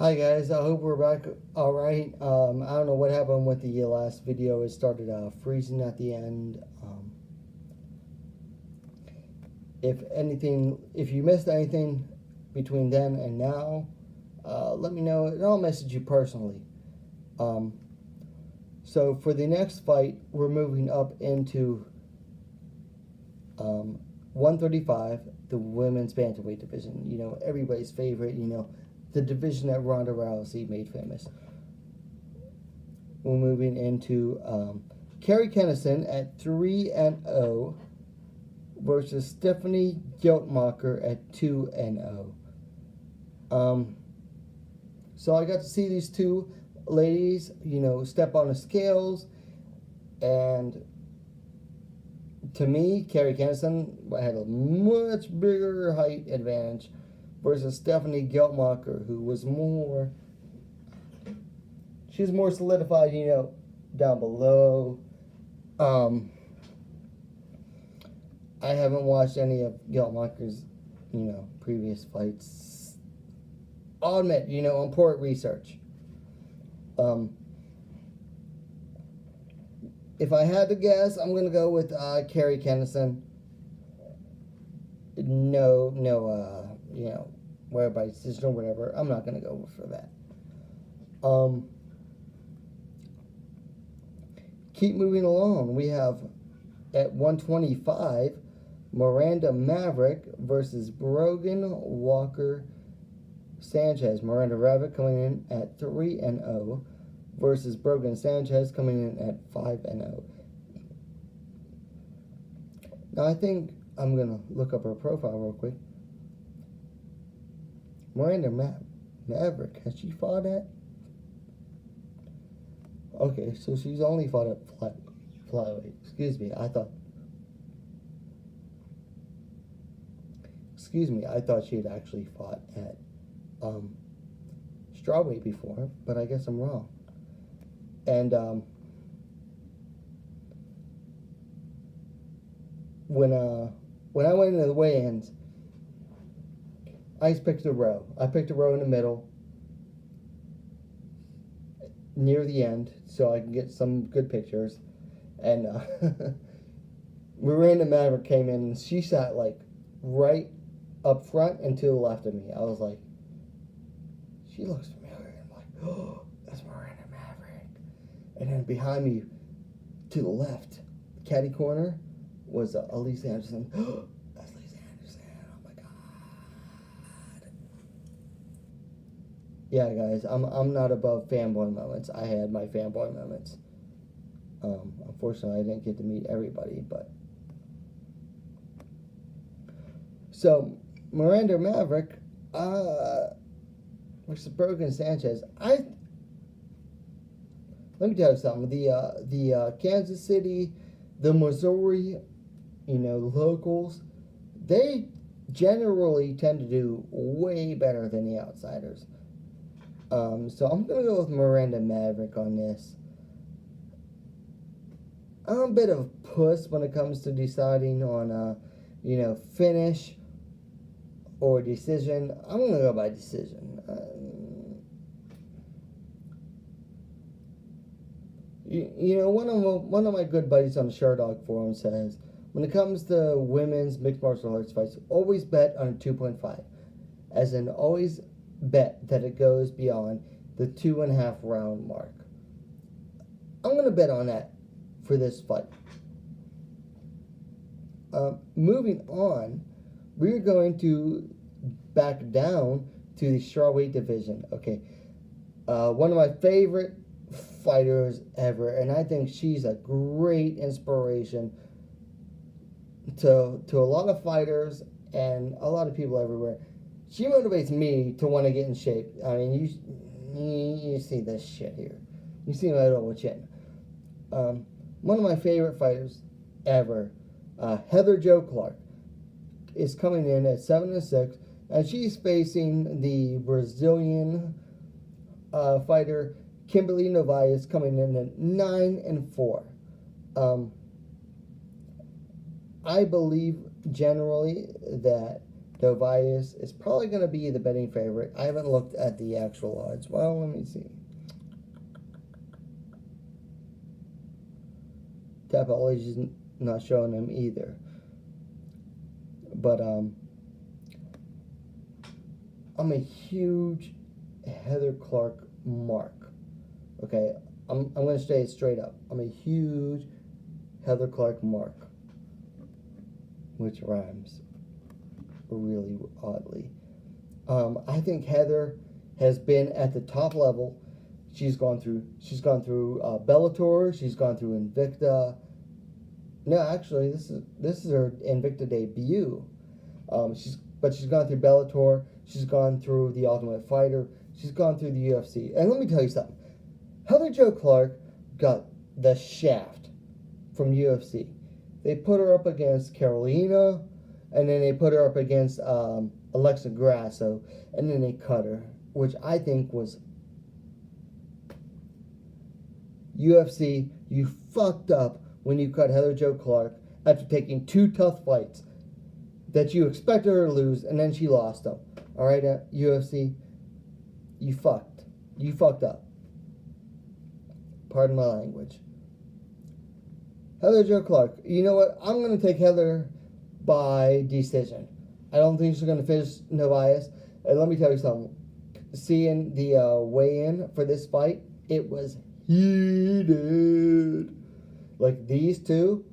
Hi guys, I hope we're back alright. I don't know what happened with the last video. It started freezing at the end. If you missed anything between then and now, let me know and I'll message you personally. So for the next fight, we're moving up into 135, the women's bantamweight division. You know, everybody's favorite, the division that Ronda Rousey made famous. We're moving into Carrie Kennison at 3-0 versus Stephanie Geltmacher at 2-0. So I got to see these two ladies, step on the scales, and to me, Carrie Kennison had a much bigger height advantage versus Stephanie Geltmacher, who was she's more solidified, down below. I haven't watched any of Geltmacher's, previous fights. I'll admit, I'm poor at research. If I had to guess, I'm going to go with Carrie Kennison. Where by decision or whatever. I'm not going to go for that. Keep moving along. We have at 125, Miranda Maverick versus Brogan Walker Sanchez. Miranda Maverick coming in at 3-0 versus Brogan Sanchez coming in at 5-0. Now I think I'm going to look up her profile real quick. Miranda Maverick, has she fought at? Okay, so she's only fought at flyweight. Excuse me, I thought she had actually fought at strawweight before, but I guess I'm wrong. And when I went into the weigh-ins, I picked a row. I picked a row in the middle, near the end, so I can get some good pictures. And Miranda Maverick came in, and she sat like right up front and to the left of me. I was like, she looks familiar. I'm like, oh, that's Miranda Maverick. And then behind me, to the left, caddy corner, was Elise Anderson. That's Elise Anderson. Oh my God. Yeah, guys, I'm not above fanboy moments. I had my fanboy moments. Unfortunately, I didn't get to meet everybody, but so Miranda Maverick versus Brogan Sanchez. Let me tell you something. The Kansas City, the Missouri, locals, they generally tend to do way better than the outsiders. So I'm going to go with Miranda Maverick on this. I'm a bit of a puss when it comes to deciding on, finish or decision. I'm going to go by decision. One of my good buddies on the Sherdog forum says, when it comes to women's mixed martial arts fights, always bet on a 2.5. As in, always bet that it goes beyond the 2.5 round mark. I'm going to bet on that for this fight. Moving on, we're going to back down to the strawweight division. Okay, one of my favorite fighters ever, and I think she's a great inspiration to a lot of fighters and a lot of people everywhere. She motivates me to want to get in shape. I mean, you see this shit here. You see my little chin. One of my favorite fighters ever, Heather Jo Clark, is coming in at 7-6, and she's facing the Brazilian fighter Kimberly Novaes, coming in at 9-4. I believe generally that Novias is probably going to be the betting favorite. I haven't looked at the actual odds. Well, let me see. Tapology is not showing them either. But I'm a huge Heather Clark mark. Okay, I'm going to say it straight up. I'm a huge Heather Clark mark, which rhymes really oddly. I think Heather has been at the top level. She's gone through Bellator. She's gone through Invicta. No, actually, this is her Invicta debut. She's gone through Bellator. She's gone through the Ultimate Fighter. She's gone through the UFC. And let me tell you something. Heather Jo Clark got the shaft from UFC. They put her up against Carolina, and then they put her up against Alexa Grasso, and then they cut her, which I think was UFC. You fucked up when you cut Heather Jo Clark after taking 2 tough fights that you expected her to lose, and then she lost them. All right, UFC, you fucked. You fucked up. Pardon my language. Heather Jo Clark. You know what? I'm going to take Heather by decision. I don't think she's going to finish Novias. And let me tell you something. Seeing the weigh-in for this fight, it was heated. Like, these two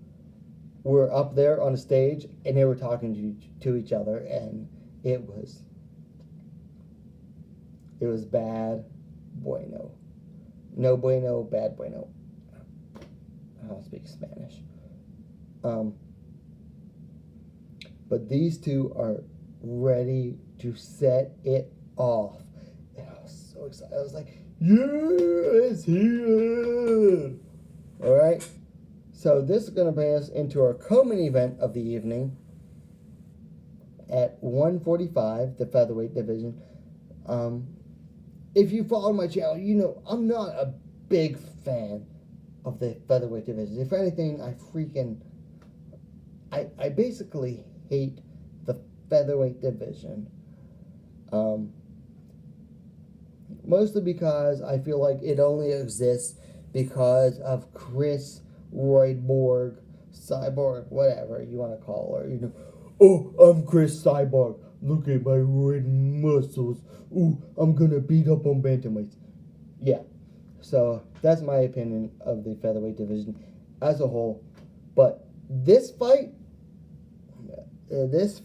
were up there on the stage, and they were talking to each other, and it was bad bueno. No bueno, bad bueno. I don't speak Spanish. But these two are ready to set it off. And I was so excited. I was like, yes, here. All right. So this is going to bring us into our co-main event of the evening at 145, the featherweight division. If you follow my channel, you know I'm not a big fan of the featherweight division. If anything, I basically hate the featherweight division. Mostly because I feel like it only exists because of Chris Royborg, Cyborg, whatever you want to call her. You know, oh, I'm Chris Cyborg. Look at my roid muscles. Ooh, I'm gonna beat up on bantamweights. Yeah, so that's my opinion of the featherweight division as a whole. But this fight is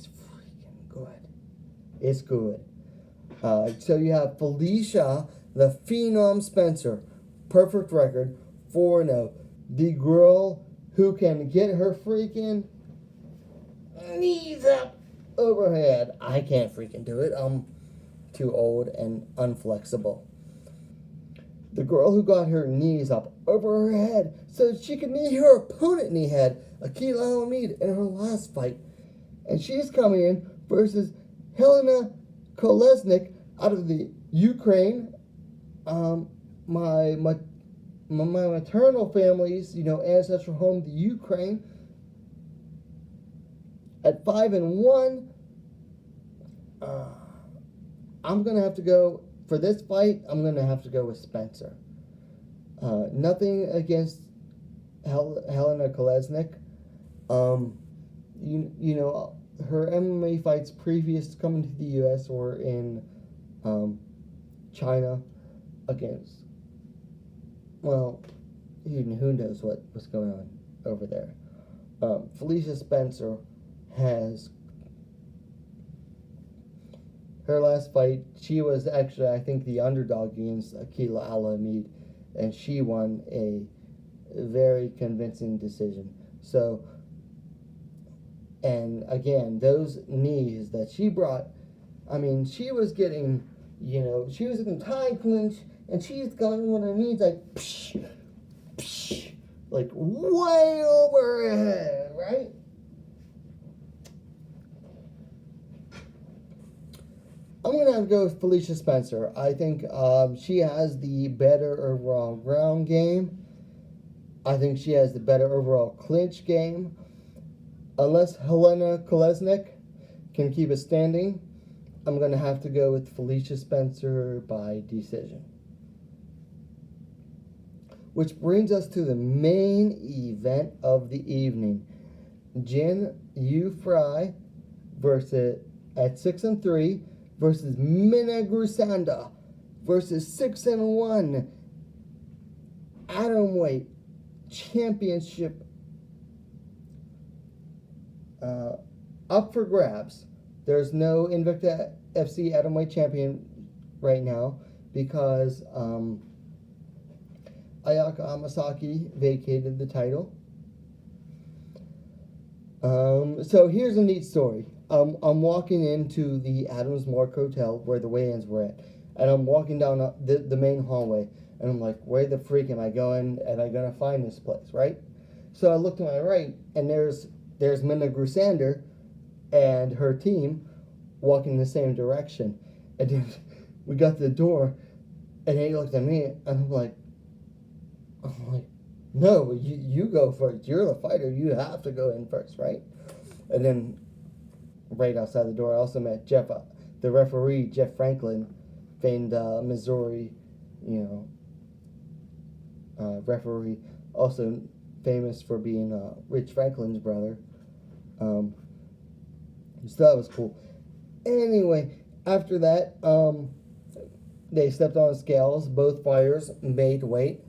freaking good. It's good. So you have Felicia, the Phenom Spencer, perfect record, 4-0. The girl who can get her freaking knees up over her head. I can't freaking do it. I'm too old and unflexible. The girl who got her knees up over her head so she could knee her opponent in the head, Akila Alamid, in her last fight. And she's coming in versus Helena Kolesnik out of the Ukraine. My maternal family's, ancestral home, the Ukraine. At 5-1, I'm gonna have to go for this fight. I'm gonna have to go with Spencer. Nothing against Helena Kolesnik. Her MMA fights previous to coming to the U.S. were in China against, well, who knows what was going on over there. Felicia Spencer has her last fight. She was actually, I think, the underdog against Akila Alamid, and she won a very convincing decision. So, and again, those knees that she brought, I mean, she was getting, she was in tie clinch, and she's going with her knees like, psh, psh, like way over her head, right? I'm going to have to go with Felicia Spencer. I think she has the better overall ground game. I think she has the better overall clinch game. Unless Helena Kolesnik can keep it standing, I'm going to have to go with Felicia Spencer by decision. Which brings us to the main event of the evening. Jin Yu Fry versus at 6-3 versus Mina Grusanda versus 6-1 atomweight championship up for grabs. There's no Invicta FC atomweight champion right now because Ayaka Amasaki vacated the title. So here's a neat story. I'm walking into the Adams Mark Hotel where the weigh-ins were at, and I'm walking down the main hallway, and I'm like, where the freak am I going? Am I gonna find this place, right? So I look to my right, and there's Minna Grusander and her team walking in the same direction, and then we got to the door, and he looked at me, and I'm like, no, you go first. You're the fighter. You have to go in first, right? And then right outside the door, I also met Jeff, the referee, Jeff Franklin, famed Missouri, referee, also famous for being Rich Franklin's brother. So that was cool. Anyway, after that, they stepped on scales. Both fighters made weight.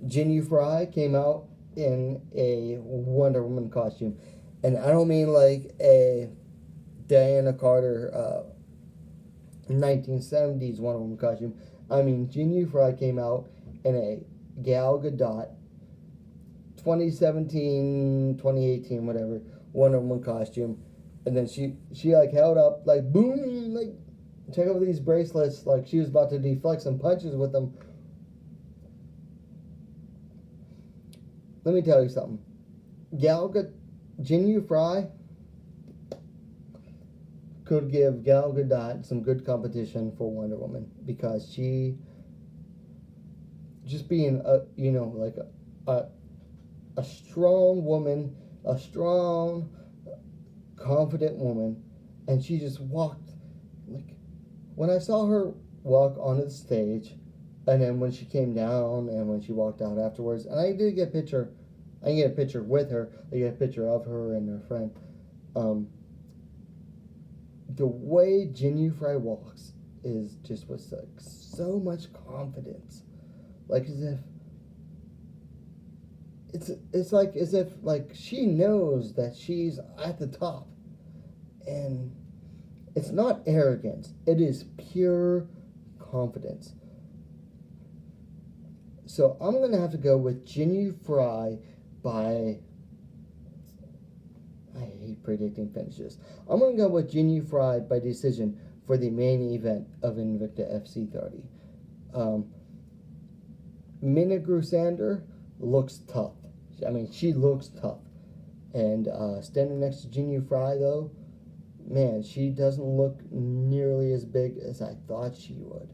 Jin Yu Fry came out in a Wonder Woman costume. And I don't mean like a Diana Carter 1970s Wonder Woman costume. I mean, Jin Yu Fry came out in a Gal Gadot 2017, 2018, whatever, Wonder Woman costume. And then she like held up, like, boom, like, check out these bracelets, like she was about to deflect some punches with them. Let me tell you something. Jin Yu Fry could give Gal Gadot some good competition for Wonder Woman because she, just being a strong woman, a strong, confident woman, and she just walked, like, when I saw her walk onto the stage, and then when she came down and when she walked out afterwards, and I did get a picture, I get a picture with her, I get a picture of her and her friend. The way Jin Yu Fry walks is just with like so much confidence, like as if it's like as if like she knows that she's at the top, and it's not arrogance, it is pure confidence. So I'm going to have to go with Jin Yu Fry by, I hate predicting finishes. I'm going to go with Jin Yu Fry by decision for the main event of Invicta FC 30. Minna Grusander looks tough. I mean, she looks tough. And standing next to Jin Yu Fry, though, man, she doesn't look nearly as big as I thought she would.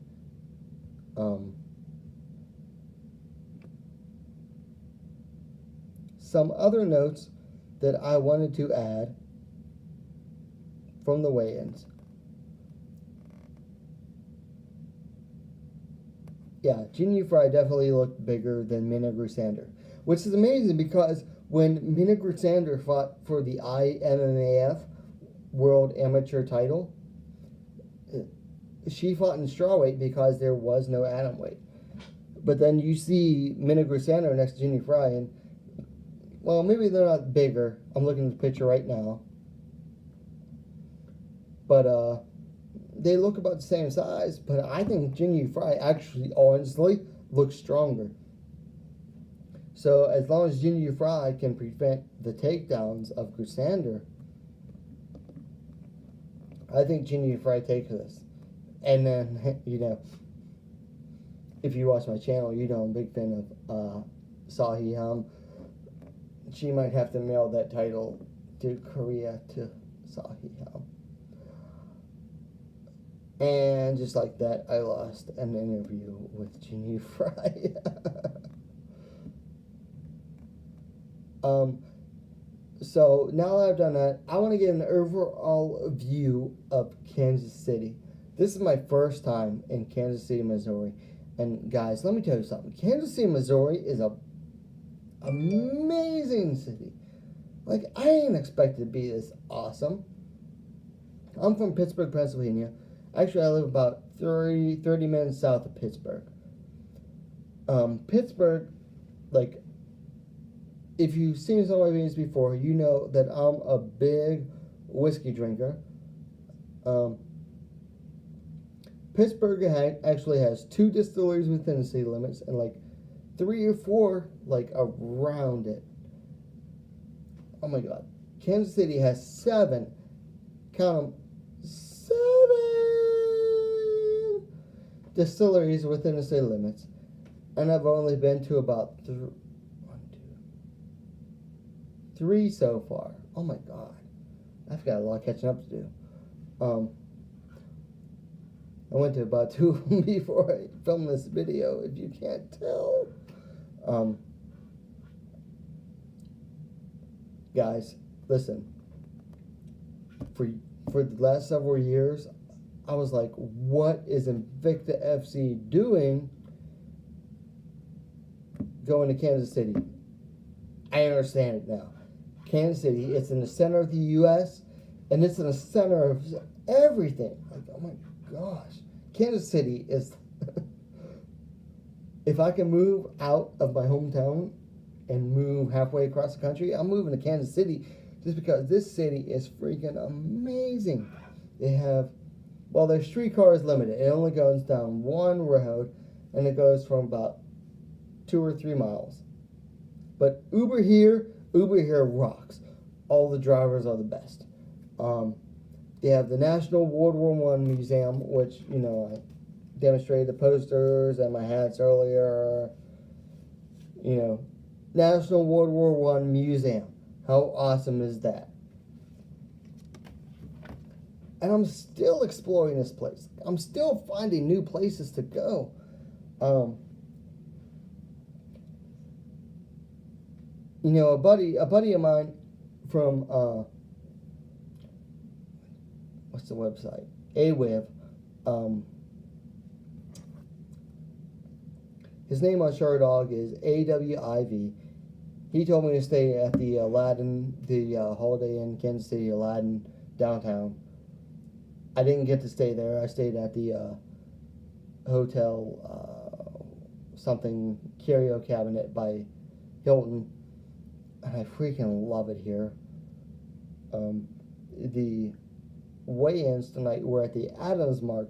Some other notes that I wanted to add from the weigh-ins. Yeah, Jin Yu Fry definitely looked bigger than Minna Grusander, which is amazing because when Minna Grusander fought for the IMMAF World Amateur title, she fought in strawweight because there was no atomweight. But then you see Minna Grusander next to Jin Yu Fry, and well, maybe they're not bigger. I'm looking at the picture right now. But they look about the same size. But I think Jin Yu Fry actually, honestly, looks stronger. So as long as Jin Yu Fry can prevent the takedowns of Grusander, I think Jin Yu Fry takes this. And then, if you watch my channel, you know I'm a big fan of Sahi Ham. She might have to mail that title to Korea to Sahi Ham. And just like that, I lost an interview with Jin Yu Fry. So now that I've done that, I want to get an overall view of Kansas City. This is my first time in Kansas City, Missouri. And guys, let me tell you something. Kansas City, Missouri is a amazing city. Like, I didn't expect it to be this awesome. I'm from Pittsburgh, Pennsylvania. Actually, I live about 30 minutes south of Pittsburgh. Pittsburgh, like, if you've seen some of my videos before, you know that I'm a big whiskey drinker. Pittsburgh actually has 2 distilleries within the city limits and like 3 or 4 like around it. Oh my God. Kansas City has 7, count them, 7 distilleries within the city limits. And I've only been to about 3 so far. Oh my God. I've got a lot of catching up to do. I went to about 2 of them before I filmed this video, if you can't tell. Guys, listen. For the last several years, I was like, what is Invicta FC doing going to Kansas City? I understand it now. Kansas City, it's in the center of the U.S., and it's in the center of everything. Like, oh my gosh. Kansas City is... If I can move out of my hometown and move halfway across the country, I'm moving to Kansas City just because this city is freaking amazing. They have... Well, their streetcar is limited. It only goes down one road, and it goes from about 2 or 3 miles. But Uber here rocks. All the drivers are the best. They have the National World War I Museum, which, you know, I demonstrated the posters and my hats earlier. You know, National World War I Museum. How awesome is that? And I'm still exploring this place. I'm still finding new places to go. You know, a buddy of mine from what's the website? AWIV. His name on Shardog is AWIV. He told me to stay at the Aladdin, the Holiday Inn, Kansas City, Aladdin, downtown. I didn't get to stay there. I stayed at the hotel, something, Curio Cabinet by Hilton. And I freaking love it here. The weigh-ins tonight were at the Adams Mark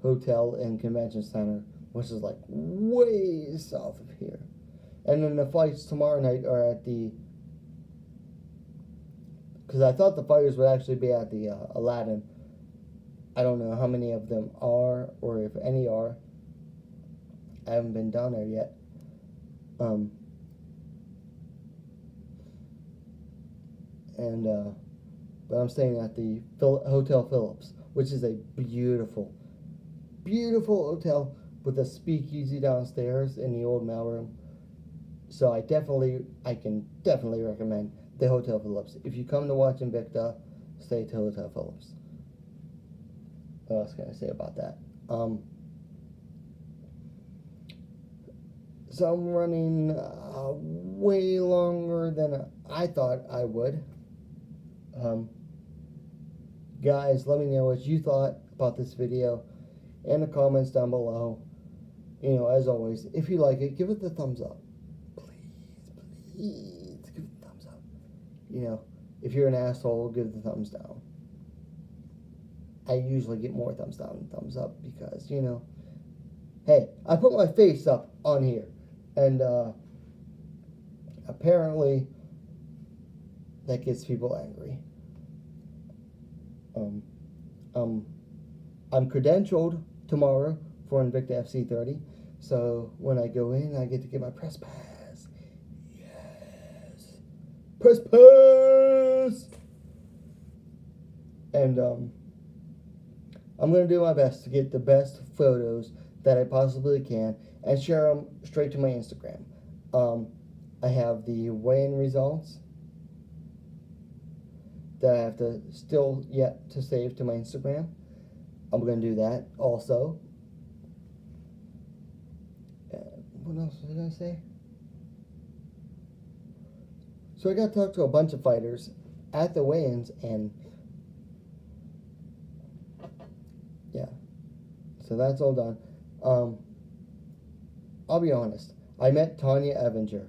Hotel and Convention Center, which is like way south of here. And then the fights tomorrow night are at the... Because I thought the fighters would actually be at the Aladdin. I don't know how many of them are, or if any are. I haven't been down there yet. But I'm staying at the Hotel Phillips, which is a beautiful, beautiful hotel with a speakeasy downstairs in the old mailroom. So I can definitely recommend the Hotel Phillips. If you come to watch Invicta, stay to Hotel Phillips. What else can I say about that? So I'm running way longer than I thought I would. Guys, let me know what you thought about this video in the comments down below. You know, as always, if you like it, give it the thumbs up. Please, give it the thumbs up. You know, if you're an asshole, give it the thumbs down. I usually get more thumbs down than thumbs up because, you know, hey, I put my face up on here. And apparently that gets people angry. I'm credentialed tomorrow for Invicta FC 30. So when I go in, I get to get my press pass. Yes. Press pass! And I'm going to do my best to get the best photos that I possibly can and share them straight to my Instagram. I have the weigh-in results that I have to still yet to save to my Instagram. I'm going to do that also. What else was I going to say? So I got to talk to a bunch of fighters at the weigh-ins, and yeah, so that's all done. I'll be honest. I met Tanya Evinger,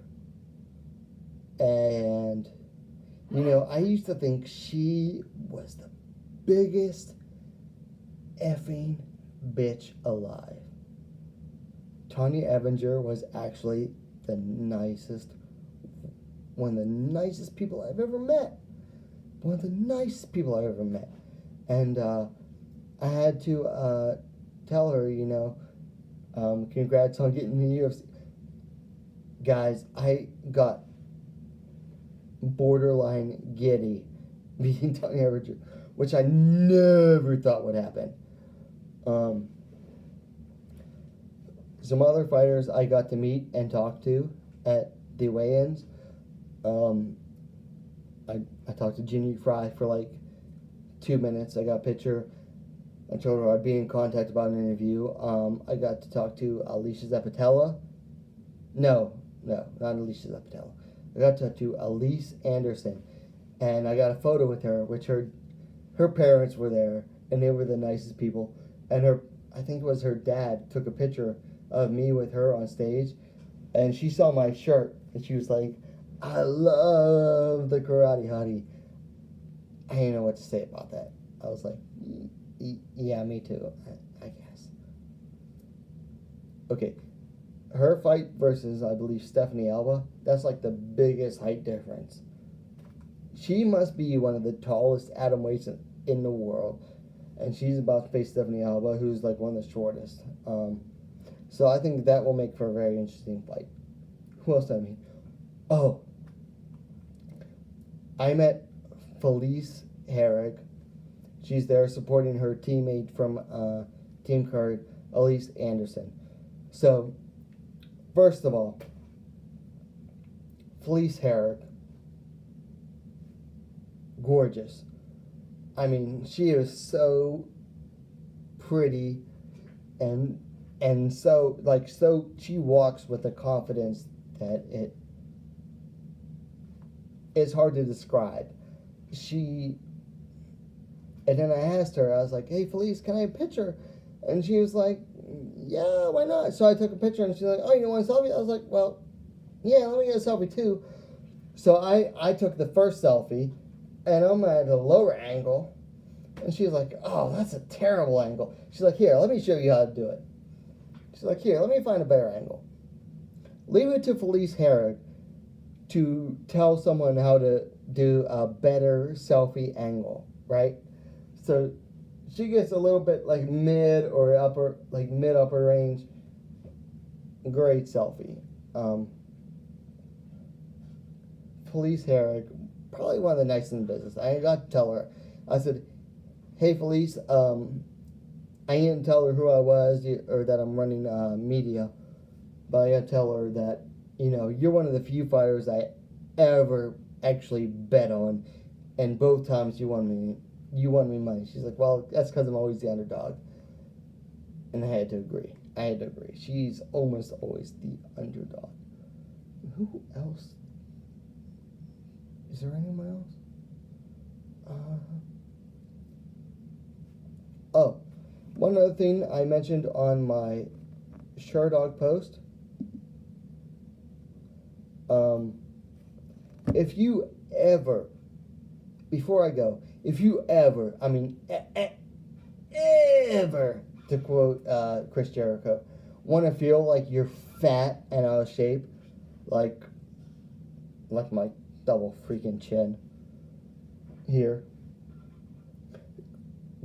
and I used to think she was the biggest effing bitch alive. Tanya Evinger was actually one of the nicest people I've ever met. One of the nicest people I've ever met. And I had to tell her, congrats on getting the UFC. Guys, I got borderline giddy beating Tanya Evinger, which I never thought would happen. Some other fighters I got to meet and talk to at the weigh-ins. I talked to Ginny Fry for like 2 minutes. I got a picture. I told her I'd be in contact about an interview. I got to talk to Alicia Zapatella. No, not Alicia Zapatella. I got to talk to Elise Anderson, and I got a photo with her, which her parents were there, and they were the nicest people. And I think it was her dad, took a picture of me with her on stage, and she saw my shirt, and she was like, I love the Karate Hottie. I didn't know what to say about that. I was like, yeah, me too, I guess. Okay, her fight versus, I believe, Stephanie Alba, that's like the biggest height difference. She must be one of the tallest atomweights in the world, and she's about to face Stephanie Alba, who's like one of the shortest. So I think that will make for a very interesting fight. Who else did I meet? Oh, I met Felice Herrig. She's there supporting her teammate from Team Card, Elise Anderson. So, first of all, Felice Herrig, gorgeous. I mean, she is so pretty and so she walks with a confidence that it's hard to describe. And then I asked her, I was like, hey Felice, can I have a picture? And she was like, yeah, why not? So I took a picture, and she's like, oh, you want a selfie? I was like, well, yeah, let me get a selfie too. So I took the first selfie, and I'm at a lower angle, and she's like, oh, that's a terrible angle. She's like, here, let me show you how to do it. She's like, here, let me find a better angle. Leave it to Felice Herrig to tell someone how to do a better selfie angle, right? So she gets a little bit like mid upper range. Great selfie. Felice Herrig, probably one of the nicest in the business. I got to tell her, I said, hey Felice, I didn't tell her who I was or that I'm running media, but I gotta tell her that, you're one of the few fighters I ever actually bet on, and both times you won me money. She's like, well, that's because I'm always the underdog. And I had to agree. She's almost always the underdog. Who else? Is there anyone else? Oh, one other thing I mentioned on my Sherdog post. If you ever, before I go, ever, to quote Chris Jericho, want to feel like you're fat and out of shape, like my double freaking chin here,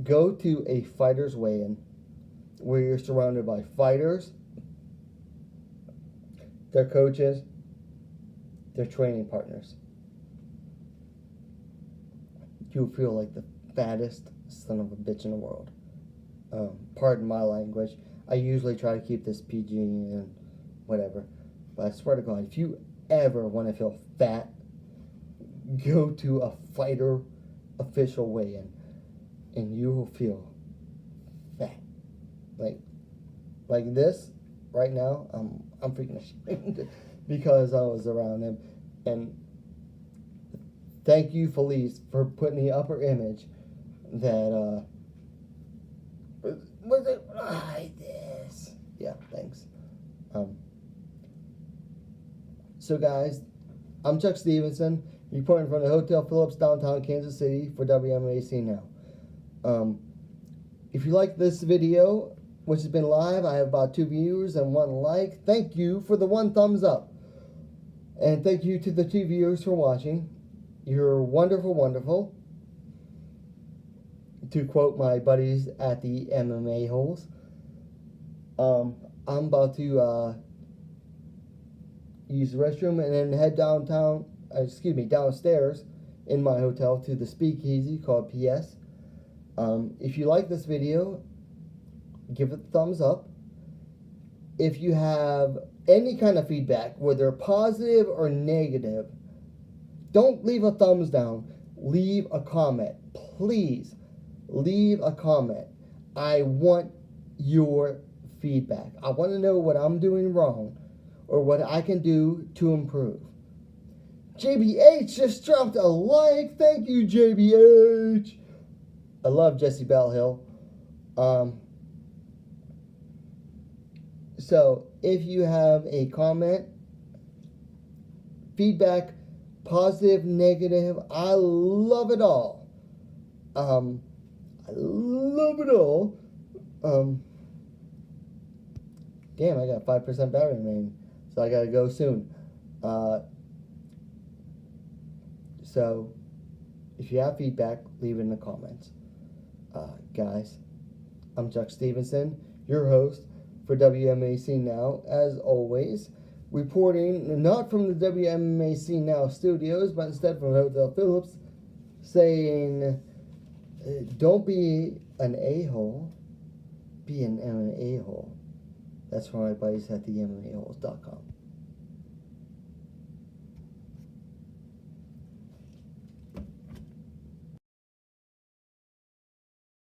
go to a fighter's weigh-in where you're surrounded by fighters, their coaches, their training partners. You feel like the fattest son of a bitch in the world. Pardon my language. I usually try to keep this PG and whatever. But I swear to God, if you ever want to feel fat, go to a fighter official weigh-in, and you will feel fat, like this right now. I'm freaking ashamed because I was around him. And thank you, Felice, for putting the upper image that was it like this? Yeah, thanks. So guys, I'm Chuck Stevenson, reporting from the Hotel Phillips, downtown Kansas City for WMAC Now. If you like this video, which has been live, I have about 2 viewers and 1 like. Thank you for the 1 thumbs up. And thank you to the 2 viewers for watching. You're wonderful, wonderful. To quote my buddies at the MMA holes. I'm about to use the restroom and then head downstairs in my hotel to the speakeasy called PS. If you like this video, give it a thumbs up. If you have any kind of feedback, whether positive or negative, don't leave a thumbs down. Leave a comment. Please leave a comment. I want your feedback. I want to know what I'm doing wrong or what I can do to improve. JBH just dropped a like. Thank you, JBH. I love Jesse Bellhill. So if you have a comment, feedback, positive, negative, I love it all. I love it all. Damn, I got 5% battery remaining, so I gotta go soon. So if you have feedback, leave it in the comments. Guys, I'm Chuck Stevenson, your host for WMAC Now, as always, reporting not from the WMAC Now studios, but instead from Hotel Phillips, saying, don't be an a-hole, be an MMA hole. That's for my buddies at the MMAholes.com.